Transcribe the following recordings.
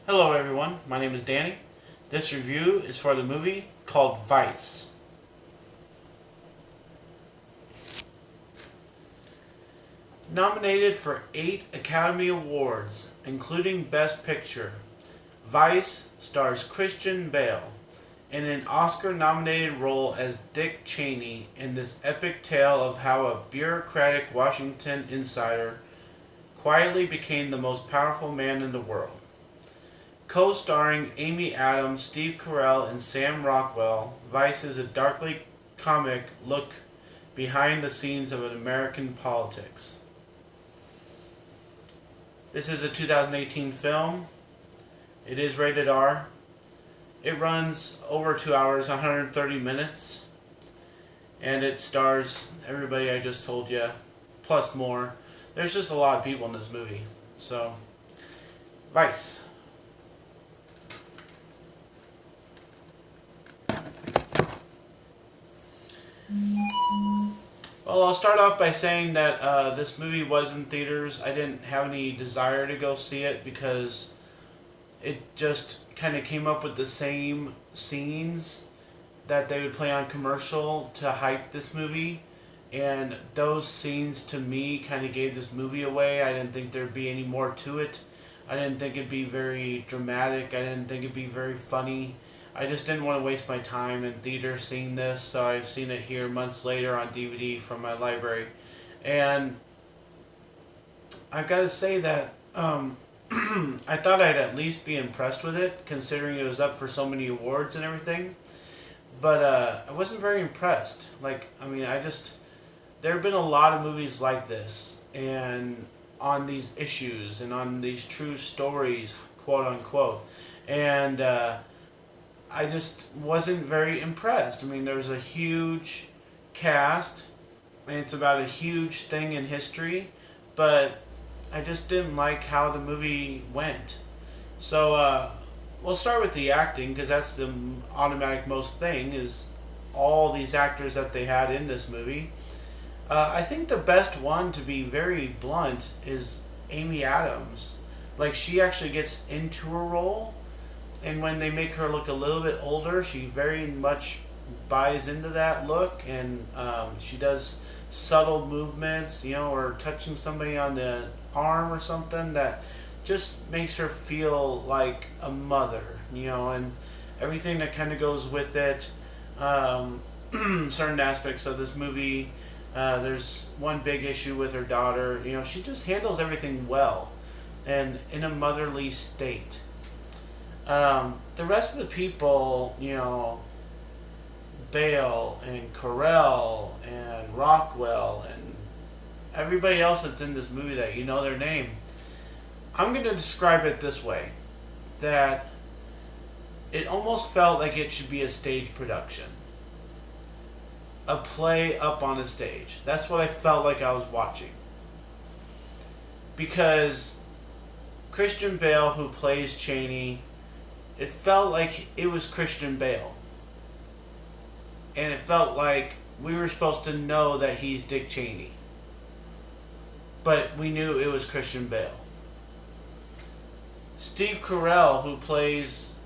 Hello everyone, my name is Danny. This review is for the movie called Vice. Nominated for 8 Academy Awards, including Best Picture, Vice stars Christian Bale in an Oscar nominated role as Dick Cheney in this epic tale of how a bureaucratic Washington insider quietly became the most powerful man in the world. Co-starring Amy Adams, Steve Carell, and Sam Rockwell, Vice is a darkly comic look behind the scenes of American politics. This is a 2018 film. It is rated R. It runs over 2 hours, 130 minutes. And it stars everybody I just told you, plus more. There's just a lot of people in this movie. So, Vice. Well, I'll start off by saying that this movie was in theaters. I didn't have any desire to go see it because it just kind of came up with the same scenes that they would play on commercial to hype this movie. And those scenes to me kind of gave this movie away. I didn't think there'd be any more to it. I didn't think it'd be very dramatic. I didn't think it'd be very funny. I just didn't want to waste my time in theater seeing this, so I've seen it here months later on DVD from my library. And I've got to say that I thought I'd at least be impressed with it, considering it was up for so many awards and everything. But I wasn't very impressed. There have been a lot of movies like this, and on these issues, and on these true stories, quote unquote. And I just wasn't very impressed. I mean, there's a huge cast, and it's about a huge thing in history, but I just didn't like how the movie went. So, we'll start with the acting, because that's the automatic most thing, is all these actors that they had in this movie. I think the best one, to be very blunt, is Amy Adams. Like, she actually gets into her role, and when they make her look a little bit older, she very much buys into that look, and she does subtle movements, or touching somebody on the arm or something that just makes her feel like a mother, and everything that kind of goes with it. Certain aspects of this movie, there's one big issue with her daughter. She just handles everything well and in a motherly state. The rest of the people, Bale and Carell and Rockwell and everybody else that's in this movie that you know their name, I'm going to describe it this way, that it almost felt like it should be a stage production. A play up on a stage. That's what I felt like I was watching. Because Christian Bale, who plays Cheney, it felt like it was Christian Bale. And it felt like we were supposed to know that he's Dick Cheney. But we knew it was Christian Bale. Steve Carell, who plays...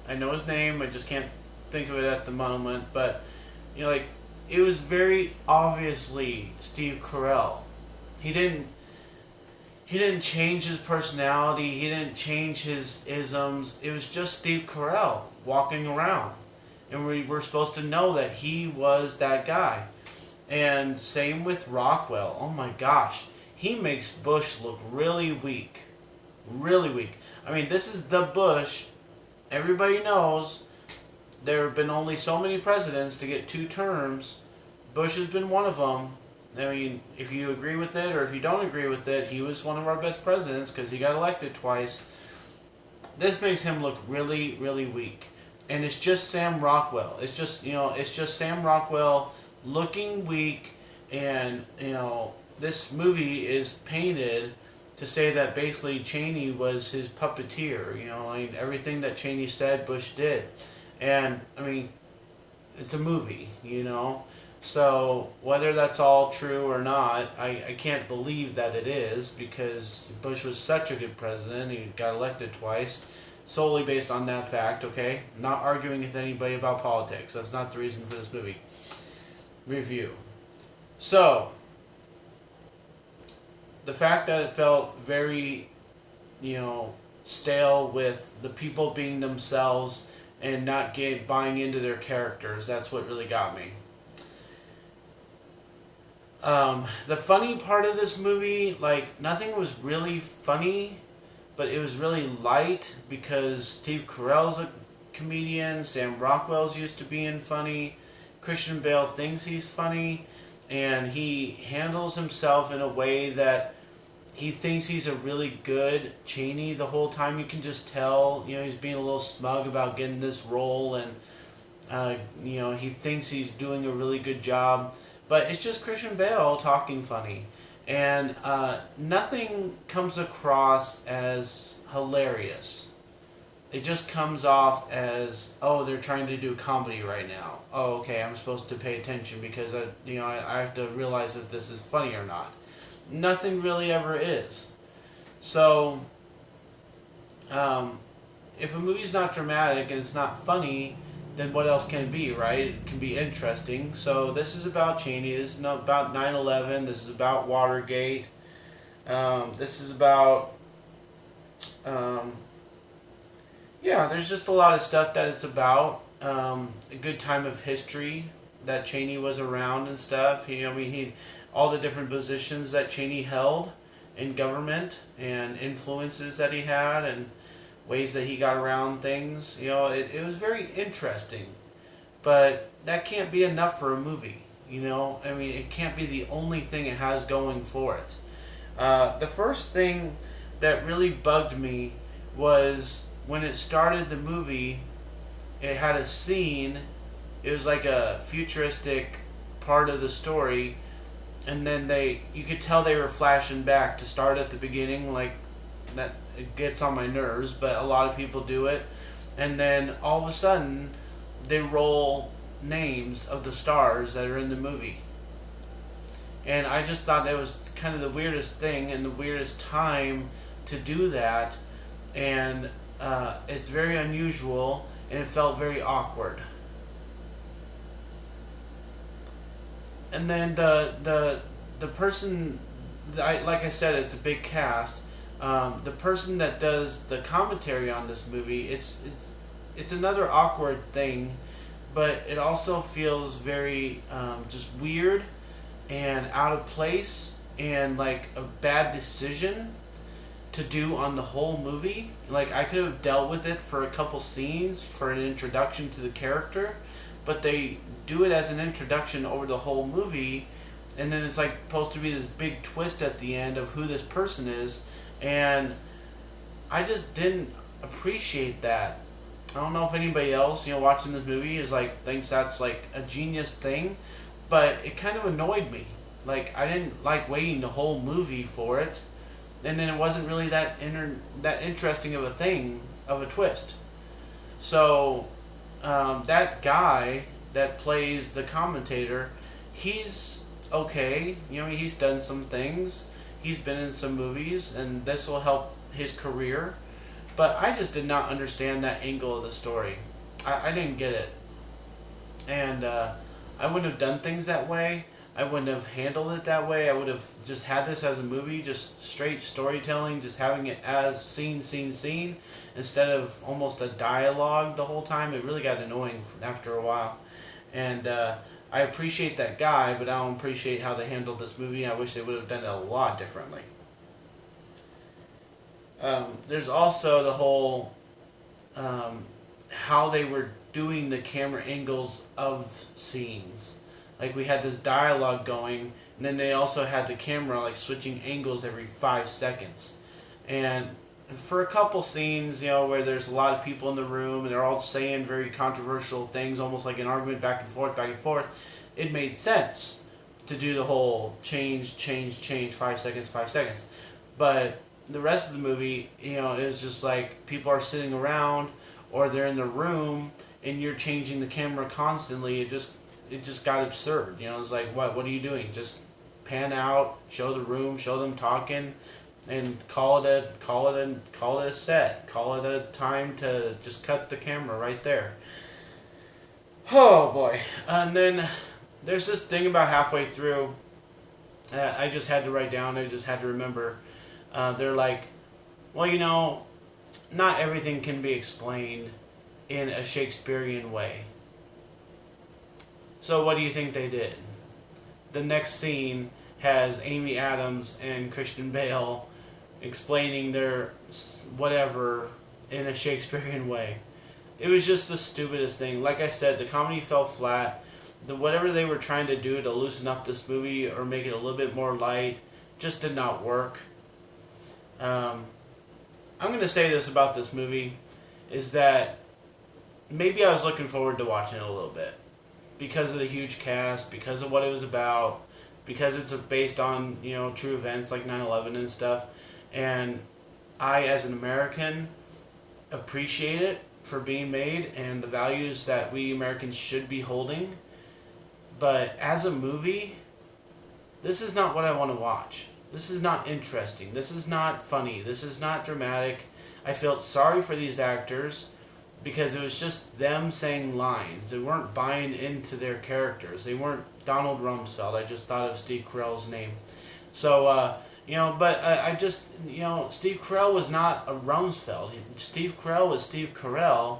I know his name, I just can't think of it at the moment. But, it was very obviously Steve Carell. He didn't change his personality. He didn't change his isms. It was just Steve Carell walking around. And we were supposed to know that he was that guy. And same with Rockwell. Oh my gosh. He makes Bush look really weak. Really weak. I mean, this is the Bush. Everybody knows there have been only so many presidents to get 2 terms. Bush has been one of them. I mean, if you agree with it or if you don't agree with it, he was one of our best presidents because he got elected twice. This makes him look really, really weak. And it's just Sam Rockwell. It's just Sam Rockwell looking weak, and, this movie is painted to say that basically Cheney was his puppeteer. Everything that Cheney said, Bush did. And, it's a movie, So whether that's all true or not, I can't believe that it is, because Bush was such a good president. He got elected twice, solely based on that fact, okay? Not arguing with anybody about politics. That's not the reason for this movie. Review. So, the fact that it felt very, stale with the people being themselves and not buying into their characters, that's what really got me. The funny part of this movie, like, nothing was really funny, but it was really light because Steve Carell's a comedian, Sam Rockwell's used to being funny, Christian Bale thinks he's funny, and he handles himself in a way that he thinks he's a really good Cheney the whole time. You can just tell, he's being a little smug about getting this role, and, he thinks he's doing a really good job. But it's just Christian Bale talking funny. And nothing comes across as hilarious. It just comes off as, oh, they're trying to do comedy right now. Oh, okay, I'm supposed to pay attention because I have to realize if this is funny or not. Nothing really ever is. So, if a movie's not dramatic and it's not funny, then what else can it be, right? It can be interesting. So this is about Cheney. This is not about 9/11. This is about Watergate. This is about... there's just a lot of stuff that it's about. A good time of history that Cheney was around and stuff. He all the different positions that Cheney held in government and influences that he had and ways that he got around things. It was very interesting. But that can't be enough for a movie. It can't be the only thing it has going for it. The first thing that really bugged me was when it started the movie, it had a scene. It was like a futuristic part of the story, and then you could tell they were flashing back to start at the beginning, like that. It gets on my nerves, but a lot of people do it. And then all of a sudden, they roll names of the stars that are in the movie. And I just thought that was kind of the weirdest thing and the weirdest time to do that. And it's very unusual, and it felt very awkward. And then the person, like I said, it's a big cast. The person that does the commentary on this movie, it's another awkward thing, but it also feels very just weird and out of place and like a bad decision to do on the whole movie. Like, I could have dealt with it for a couple scenes for an introduction to the character, but they do it as an introduction over the whole movie, and then it's like supposed to be this big twist at the end of who this person is. And I just didn't appreciate that. I don't know if anybody else, watching this movie thinks that's like a genius thing, but it kind of annoyed me. Like, I didn't like waiting the whole movie for it, and then it wasn't really that interesting of a twist. So that guy that plays the commentator, he's okay. He's done some things. He's been in some movies, and this will help his career. But I just did not understand that angle of the story. I didn't get it. And I wouldn't have done things that way. I wouldn't have handled it that way. I would have just had this as a movie, just straight storytelling, just having it as scene, instead of almost a dialogue the whole time. It really got annoying after a while. And I appreciate that guy, but I don't appreciate how they handled this movie. I wish they would have done it a lot differently. There's also the whole how they were doing the camera angles of scenes. Like, we had this dialogue going, and then they also had the camera like switching angles every 5 seconds. And for a couple scenes, where there's a lot of people in the room and they're all saying very controversial things, almost like an argument back and forth, it made sense to do the whole change, 5 seconds. But the rest of the movie, is just like people are sitting around or they're in the room and you're changing the camera constantly. It just it just got absurd. You know, it's like, what are you doing? Just pan out, show the room, show them talking, and call it a set. Call it a time to just cut the camera right there. Oh boy. And then there's this thing about halfway through. I just had to write down. I just had to remember. They're like, well, you know, not everything can be explained in a Shakespearean way. So what do you think they did? The next scene has Amy Adams and Christian Bale explaining their whatever in a Shakespearean way. It was just the stupidest thing. Like I said, the comedy fell flat. Whatever they were trying to do to loosen up this movie or make it a little bit more light just did not work. I'm going to say this about this movie, is that maybe I was looking forward to watching it a little bit because of the huge cast, because of what it was about, because it's based on, you know, true events like 9/11 and stuff. And I, as an American, appreciate it for being made and the values that we Americans should be holding. But as a movie, this is not what I want to watch. This is not interesting. This is not funny. This is not dramatic. I felt sorry for these actors because it was just them saying lines. They weren't buying into their characters. They weren't Donald Rumsfeld. I just thought of Steve Carell's name. So, you know, but I just, you know, Steve Carell was not a Rumsfeld. Steve Carell was Steve Carell,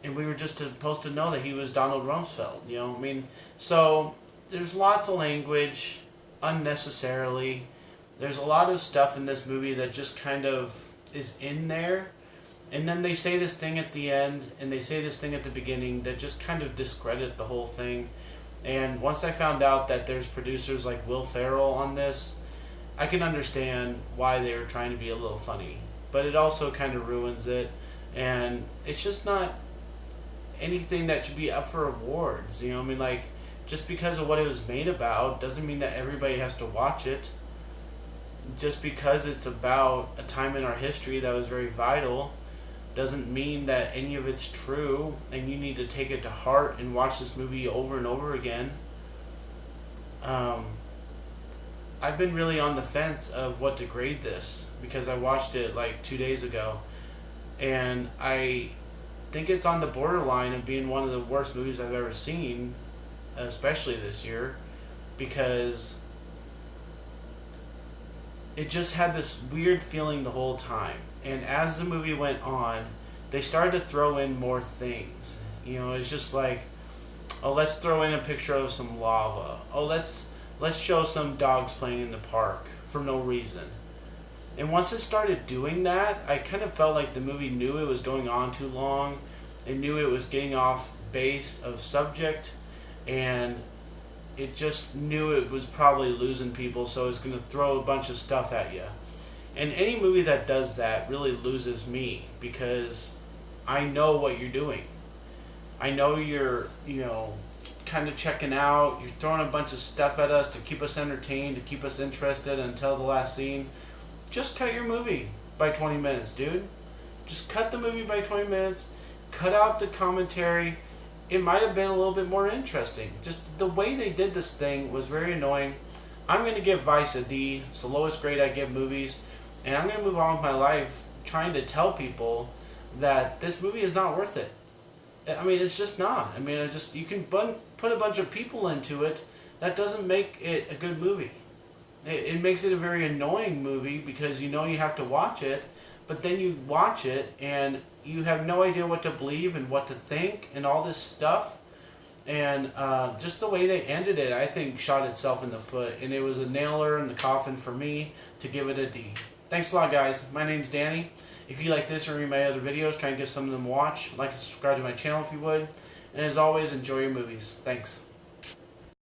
and we were just supposed to know that he was Donald Rumsfeld, you know? I mean, so there's lots of language unnecessarily. There's a lot of stuff in this movie that just kind of is in there. And then they say this thing at the end, and they say this thing at the beginning that just kind of discredit the whole thing. And once I found out that there's producers like Will Ferrell on this, I can understand why they were trying to be a little funny. But it also kind of ruins it. And it's just not anything that should be up for awards. You know, I mean, like, just because of what it was made about doesn't mean that everybody has to watch it. Just because it's about a time in our history that was very vital doesn't mean that any of it's true and you need to take it to heart and watch this movie over and over again. I've been really on the fence of what to grade this because I watched it like 2 days ago, and I think it's on the borderline of being one of the worst movies I've ever seen, especially this year, because it just had this weird feeling the whole time. And as the movie went on, they started to throw in more things. You know, it's just like, oh, let's throw in a picture of some lava. Oh, let's show some dogs playing in the park for no reason. And once it started doing that, I kind of felt like the movie knew it was going on too long. It knew it was getting off base of subject, and it just knew it was probably losing people, so it's going to throw a bunch of stuff at you. And any movie that does that really loses me because I know what you're doing. I know you're, you know, kind of checking out. You're throwing a bunch of stuff at us to keep us entertained, to keep us interested until the last scene. Just cut your movie by 20 minutes, dude. Just cut the movie by 20 minutes. Cut out the commentary. It might have been a little bit more interesting. Just the way they did this thing was very annoying. I'm going to give Vice a D. It's the lowest grade I give movies. And I'm going to move on with my life trying to tell people that this movie is not worth it. I mean, it's just not. I mean, you can put a bunch of people into it. That doesn't make it a good movie. It makes it a very annoying movie because you know you have to watch it, but then you watch it and you have no idea what to believe and what to think and all this stuff. And just the way they ended it, I think, shot itself in the foot. And it was a nailer in the coffin for me to give it a D. Thanks a lot, guys. My name's Danny. If you like this or any of my other videos, try and give some of them a watch. Like and subscribe to my channel if you would. And as always, enjoy your movies. Thanks.